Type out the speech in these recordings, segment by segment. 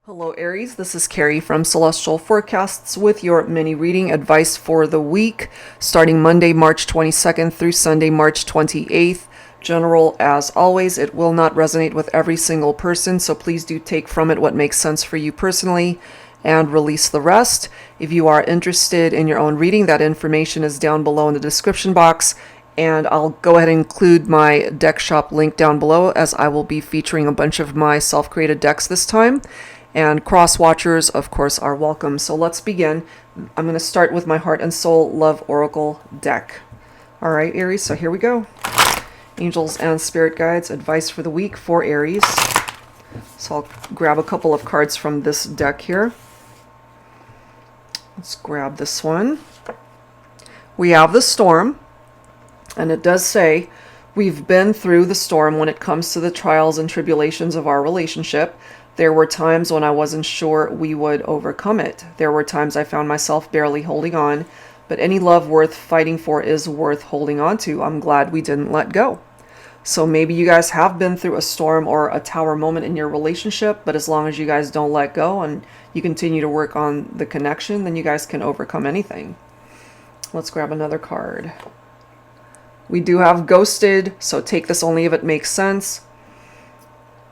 Hello Aries, this is Carrie from Celestial Forecasts with your mini reading advice for the week starting Monday, March 22nd through Sunday, March 28th. General as always, it will not resonate with every single person, so please do take from it what makes sense for you personally and release the rest. If you are interested in your own reading, that information is down below in the description box. And I'll go ahead and include my deck shop link down below, as I will be featuring a bunch of my self-created decks this time. And cross watchers, of course, are welcome. So let's begin. I'm going to start with my Heart and Soul Love Oracle deck. All right, Aries, so here we go. Angels and Spirit Guides, advice for the week for Aries. So I'll grab a couple of cards from this deck here. Let's grab this one. We have the storm, and it does say, we've been through the storm when it comes to the trials and tribulations of our relationship. There were times when I wasn't sure we would overcome it. There were times I found myself barely holding on, but any love worth fighting for is worth holding on to. I'm glad we didn't let go. So maybe you guys have been through a storm or a tower moment in your relationship, but as long as you guys don't let go and you continue to work on the connection, then you guys can overcome anything. Let's grab another card. We do have ghosted, so take this only if it makes sense.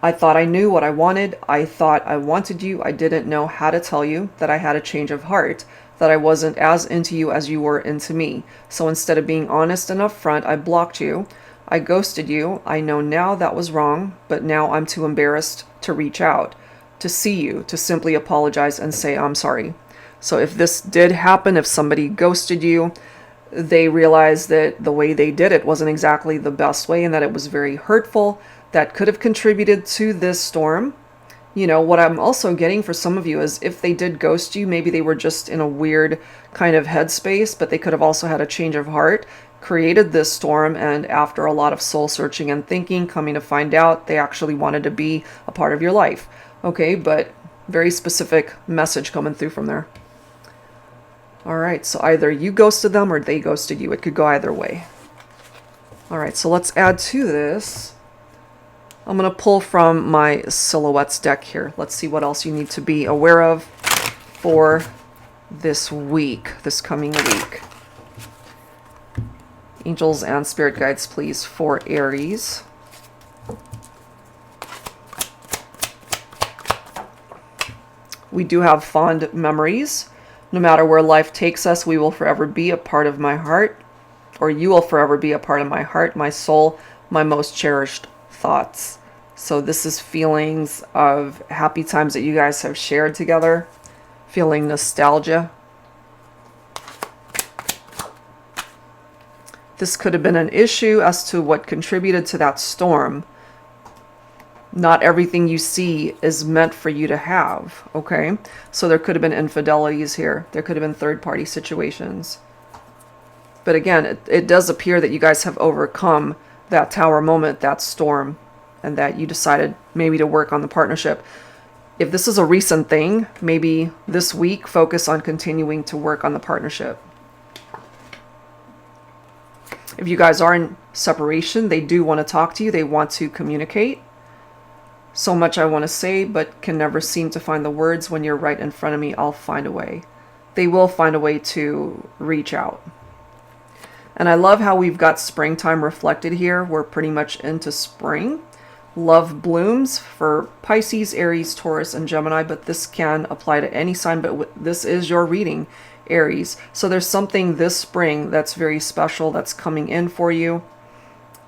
I thought I knew what I wanted. I thought I wanted you. I didn't know how to tell you that I had a change of heart, that I wasn't as into you as you were into me. So instead of being honest and upfront, I blocked you. I ghosted you. I know now that was wrong, but now I'm too embarrassed to reach out, to see you, to simply apologize and say I'm sorry. So if this did happen, if somebody ghosted you, they realized that the way they did it wasn't exactly the best way and that it was very hurtful. That could have contributed to this storm. You know, what I'm also getting for some of you is if they did ghost you, maybe they were just in a weird kind of headspace, but they could have also had a change of heart, created this storm, and after a lot of soul searching and thinking, coming to find out they actually wanted to be a part of your life. Okay, but very specific message coming through from there. All right, so either you ghosted them or they ghosted you. It could go either way. All right, so let's add to this. I'm going to pull from my Silhouettes deck here. Let's see what else you need to be aware of for this week, this coming week. Angels and Spirit Guides, please, for Aries. We do have fond memories. No matter where life takes us, we will forever be a part of my heart, or you will forever be a part of my heart, my soul, my most cherished thoughts. So this is feelings of happy times that you guys have shared together, feeling nostalgia. This could have been an issue as to what contributed to that storm. Not everything you see is meant for you to have, okay? So there could have been infidelities here. There could have been third-party situations. But again, it does appear that you guys have overcome that tower moment, that storm, and that you decided maybe to work on the partnership. If this is a recent thing, maybe this week focus on continuing to work on the partnership. If you guys are in separation, they do want to talk to you. They want to communicate. So much I want to say, but can never seem to find the words. When you're right in front of me, I'll find a way. They will find a way to reach out. And I love how we've got springtime reflected here. We're pretty much into spring. Love blooms for Pisces, Aries, Taurus, and Gemini, but this can apply to any sign, but this is your reading, Aries. So there's something this spring that's very special that's coming in for you.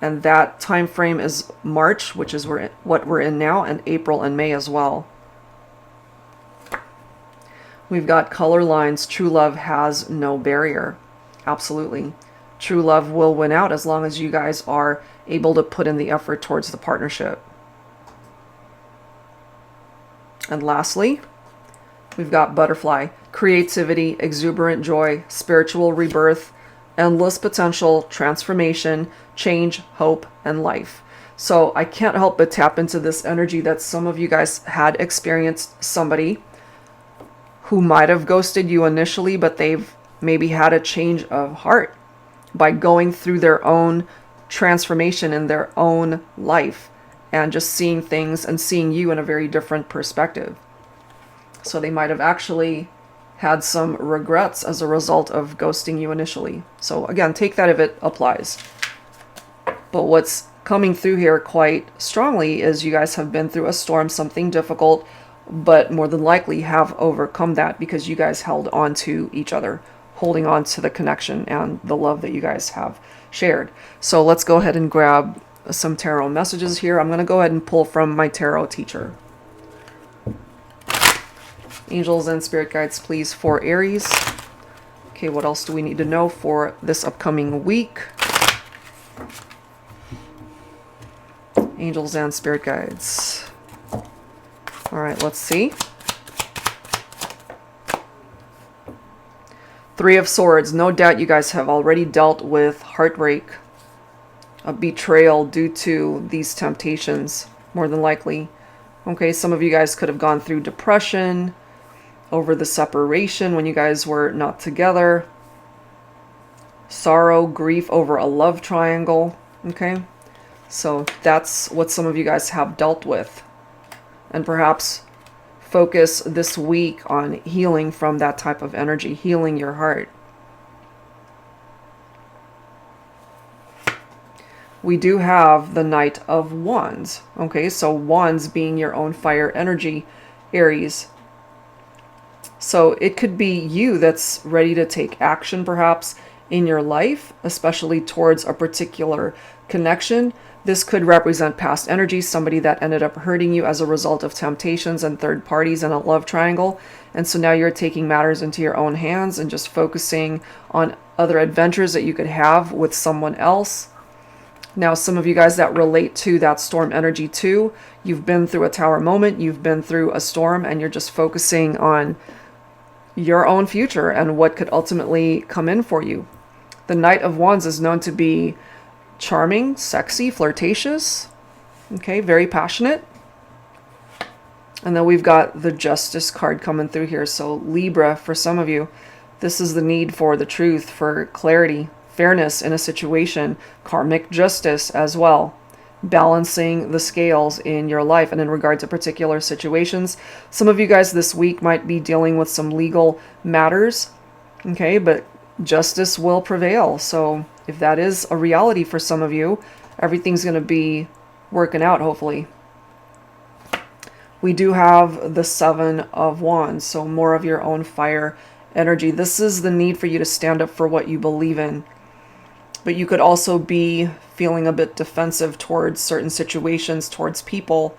And that time frame is March, which is what we're in now, and April and May as well. We've got color lines. True love has no barrier. Absolutely. True love will win out as long as you guys are able to put in the effort towards the partnership. And lastly, we've got butterfly. Creativity, exuberant joy, spiritual rebirth, endless potential, transformation, change, hope, and life. So I can't help but tap into this energy that some of you guys had experienced somebody who might have ghosted you initially, but they've maybe had a change of heart by going through their own transformation in their own life and just seeing things and seeing you in a very different perspective. So they might have actually had some regrets as a result of ghosting you initially. So again, take that if it applies. But what's coming through here quite strongly is you guys have been through a storm, something difficult, but more than likely have overcome that because you guys held on to each other, holding on to the connection and the love that you guys have shared. So let's go ahead and grab some tarot messages here. I'm going to go ahead and pull from my tarot teacher. Angels and spirit guides, please, for Aries. Okay, what else do we need to know for this upcoming week? Angels and spirit guides. All right, let's see. Three of Swords. No doubt you guys have already dealt with heartbreak, a betrayal due to these temptations, more than likely. Okay, some of you guys could have gone through depression over the separation when you guys were not together. Sorrow, grief over a love triangle. Okay, so that's what some of you guys have dealt with. And perhaps focus this week on healing from that type of energy, healing your heart. We do have the Knight of Wands. Okay, so Wands being your own fire energy, Aries. So it could be you that's ready to take action perhaps in your life, especially towards a particular connection. This could represent past energy, somebody that ended up hurting you as a result of temptations and third parties and a love triangle. And so now you're taking matters into your own hands and just focusing on other adventures that you could have with someone else. Now, some of you guys that relate to that storm energy too, you've been through a tower moment, you've been through a storm, and you're just focusing on your own future and what could ultimately come in for you. The Knight of Wands is known to be charming, sexy, flirtatious, okay, very passionate. And then we've got the Justice card coming through here. So Libra, for some of you, this is the need for the truth, for clarity, fairness in a situation, karmic justice as well, balancing the scales in your life and in regard to particular situations. Some of you guys this week might be dealing with some legal matters, okay, but justice will prevail. So if that is a reality for some of you, everything's going to be working out, hopefully. We do have the Seven of Wands, so more of your own fire energy. This is the need for you to stand up for what you believe in. But you could also be feeling a bit defensive towards certain situations, towards people,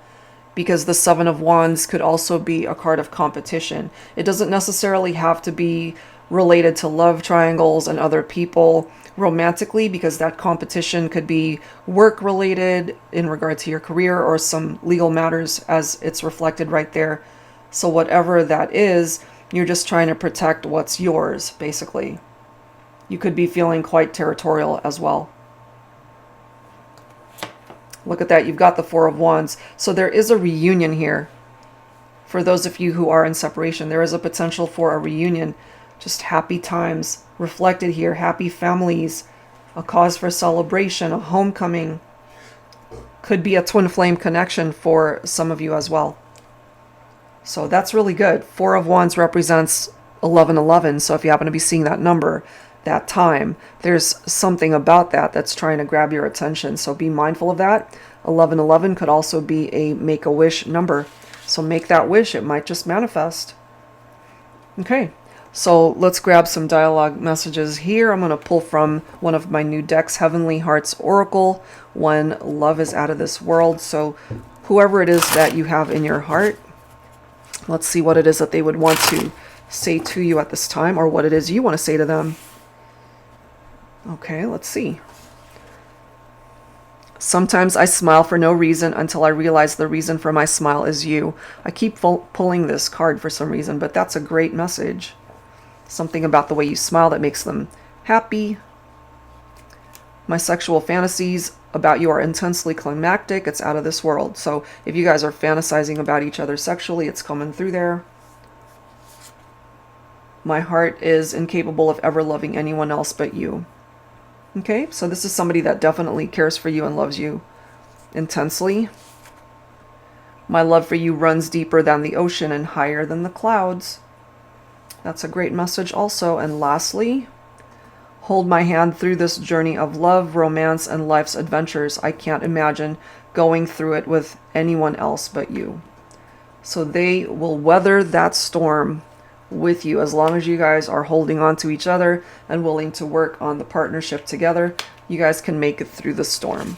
because the Seven of Wands could also be a card of competition. It doesn't necessarily have to be related to love triangles and other people romantically, because that competition could be work related in regard to your career or some legal matters as it's reflected right there. So whatever that is, you're just trying to protect what's yours, basically. You could be feeling quite territorial as well. Look at that, you've got the Four of Wands. So there is a reunion here. For those of you who are in separation, there is a potential for a reunion. Just happy times reflected here, happy families, a cause for celebration, a homecoming. Could be a twin flame connection for some of you as well. So that's really good. Four of Wands represents 1111. So if you happen to be seeing that number, that time, there's something about that that's trying to grab your attention. So be mindful of that. 1111 could also be a make-a-wish number. So make that wish. It might just manifest. Okay. So let's grab some dialogue messages here. I'm going to pull from one of my new decks, Heavenly Hearts Oracle, When Love is Out of This World. So whoever it is that you have in your heart, let's see what it is that they would want to say to you at this time, or what it is you want to say to them. Okay, let's see. Sometimes I smile for no reason until I realize the reason for my smile is you. I keep pulling this card for some reason, but that's a great message. Something about the way you smile that makes them happy. My sexual fantasies about you are intensely climactic. It's out of this world. So if you guys are fantasizing about each other sexually, it's coming through there. My heart is incapable of ever loving anyone else but you. Okay, so this is somebody that definitely cares for you and loves you intensely. My love for you runs deeper than the ocean and higher than the clouds. That's a great message also. And lastly, hold my hand through this journey of love, romance, and life's adventures. I can't imagine going through it with anyone else but you. So they will weather that storm with you as long as you guys are holding on to each other and willing to work on the partnership together. You guys can make it through the storm.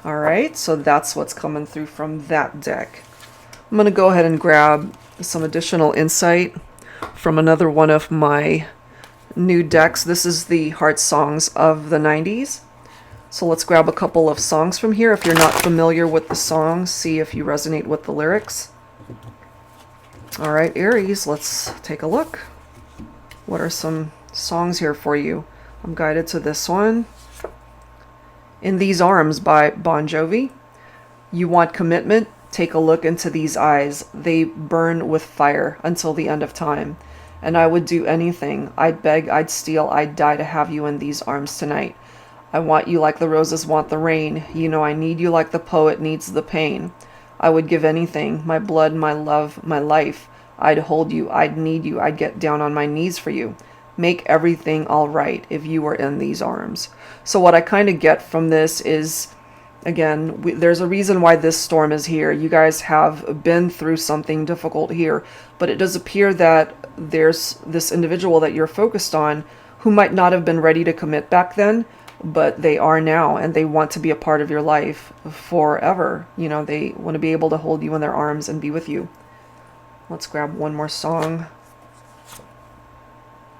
All right, so that's what's coming through from that deck. I'm going to go ahead and grab some additional insight from another one of my new decks. This is the Heart Songs of the 90s. So let's grab a couple of songs from here. If you're not familiar with the songs, see if you resonate with the lyrics. All right, Aries, let's take a look. What are some songs here for you? I'm guided to this one. In These Arms by Bon Jovi. You want commitment? Take a look into these eyes. They burn with fire until the end of time. And I would do anything. I'd beg, I'd steal, I'd die to have you in these arms tonight. I want you like the roses want the rain. You know I need you like the poet needs the pain. I would give anything, my blood, my love, my life. I'd hold you, I'd need you, I'd get down on my knees for you. Make everything all right if you were in these arms. So what I kind of get from this is, again, there's a reason why this storm is here. You guys have been through something difficult here, but it does appear that there's this individual that you're focused on who might not have been ready to commit back then, but they are now, and they want to be a part of your life forever. You know, they want to be able to hold you in their arms and be with you. Let's grab one more song.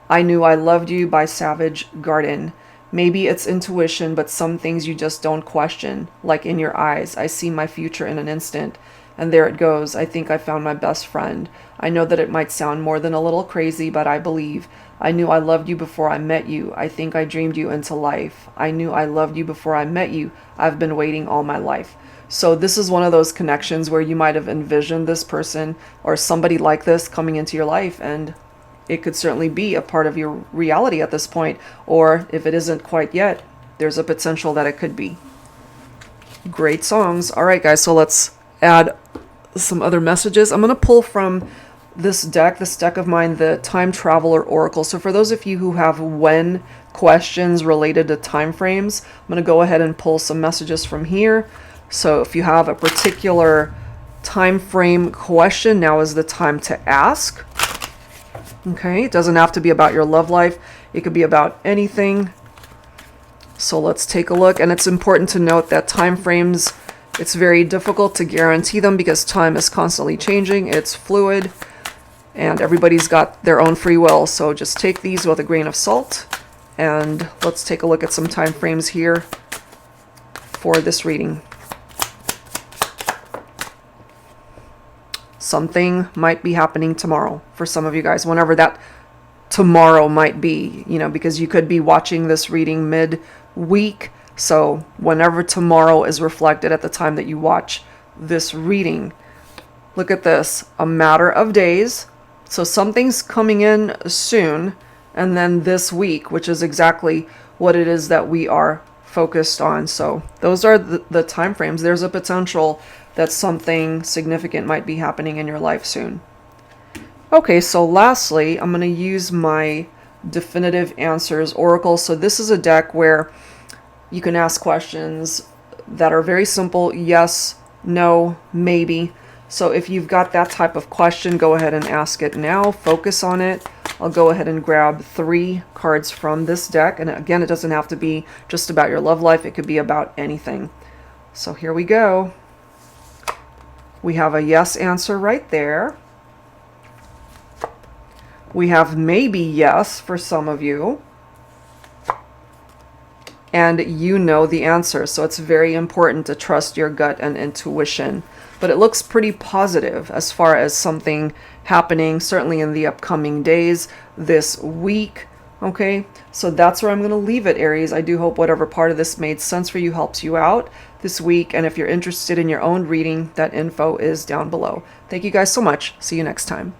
I Knew I Loved You by Savage Garden. Maybe it's intuition, but some things you just don't question. Like in your eyes, I see my future in an instant. And there it goes. I think I found my best friend. I know that it might sound more than a little crazy, but I believe. I knew I loved you before I met you. I think I dreamed you into life. I knew I loved you before I met you. I've been waiting all my life. So this is one of those connections where you might have envisioned this person or somebody like this coming into your life, and it could certainly be a part of your reality at this point. Or if it isn't quite yet, there's a potential that it could be. Great songs. All right, guys, so let's add some other messages. I'm going to pull from this deck of mine, the Time Traveler Oracle. So for those of you who have when questions related to time frames, I'm going to go ahead and pull some messages from here. So if you have a particular time frame question, now is the time to ask. Okay, it doesn't have to be about your love life. It could be about anything. So let's take a look. And it's important to note that time frames, it's very difficult to guarantee them because time is constantly changing. It's fluid and everybody's got their own free will. So just take these with a grain of salt. And let's take a look at some time frames here for this reading. Something might be happening tomorrow for some of you guys, whenever that tomorrow might be, you know, because you could be watching this reading mid-week. So whenever tomorrow is reflected at the time that you watch this reading, look at this, a matter of days. So something's coming in soon, and then this week, which is exactly what it is that we are focused on. So those are the time frames. There's a potential that something significant might be happening in your life soon. Okay, so lastly, I'm going to use my Definitive Answers Oracle. So this is a deck where you can ask questions that are very simple. Yes, no, maybe. So if you've got that type of question, go ahead and ask it now. Focus on it. I'll go ahead and grab 3 cards from this deck. And again, it doesn't have to be just about your love life. It could be about anything. So here we go. We have a yes answer right there. We have maybe yes for some of you. And you know the answer. So it's very important to trust your gut and intuition. But it looks pretty positive as far as something happening, certainly in the upcoming days, this week. Okay, so that's where I'm going to leave it, Aries. I do hope whatever part of this made sense for you helps you out this week. And if you're interested in your own reading, that info is down below. Thank you guys so much. See you next time.